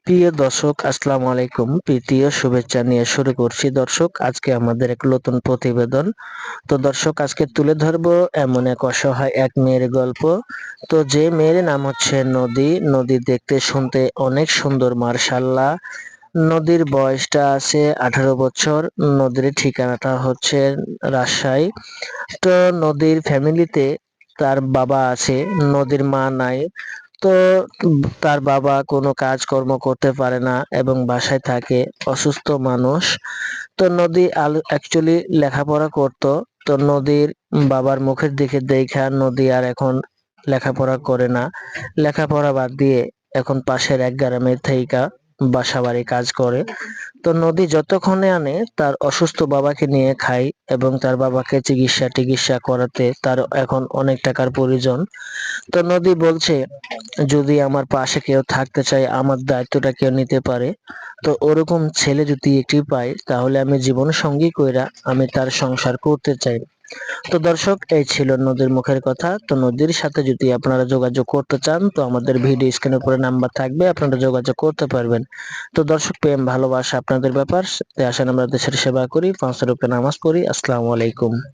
প্রিয় দর্শক, আসসালামু আলাইকুম। প্রীতি ও শুভেচ্ছা নিয়ে শুরু করছি দর্শক, আজকে আমাদের এক নতুন প্রতিবেদন। তো দর্শক, আজকে তুলে ধরবো এমন এক অসহায় এক মেয়ের গল্প। তো যে মেয়ের নাম হচ্ছে নদী। নদী দেখতে শুনতে অনেক সুন্দর, মার্শাল্লাহ। নদীর বয়সটা আছে 18 বছর। নদীর ঠিকানাটা হচ্ছে রাজশাহী। তো নদীর ফ্যামিলিতে তার বাবা আছে, নদীর মা নাই। তো তার বাবা কোনো কাজকর্ম করতে পারে না এবং বাসায় থাকে, অসুস্থ মানুষ। তো নদী অ্যাকচুয়ালি লেখাপড়া করতো। তো নদীর বাবার মুখের দিকে দেখা নদী আর এখন লেখাপড়া করে না। লেখাপড়া বাদ দিয়ে এখন পাশের এক গ্রামে থেইকা বাসা বাড়ি কাজ করে। তো নদী যতক্ষণে আনে তার অসুস্থ বাবাকে নিয়ে খায় এবং তার বাবাকে চিকিৎসা টিকিৎসা করাতে তার এখন অনেক টাকার প্রয়োজন। তো নদী বলছে, যদি আমার পাশে কেউ থাকতে চায়, আমার দায়িত্বটা কেউ নিতে পারে, তো ওরকম ছেলে যদি একটি পাই তাহলে আমি জীবন সঙ্গী কইরা আমি তার সংসার করতে চাই। তো দর্শক, এই ছিল নদীর মুখের কথা। তো নদীর সাথে যদি আপনারা যোগাযোগ করতে চান তো আমাদের ভিডিও স্ক্রিনের উপরে নাম্বার থাকবে, আপনারা যোগাযোগ করতে পারবেন। তো দর্শক, প্রেম ভালোবাসা আপনাদের ব্যাপার। তাই আসেন আমরা দেশের সেবা করি, পাঁচ ওয়াক্ত নামাজ পড়ি। আসসালামু আলাইকুম।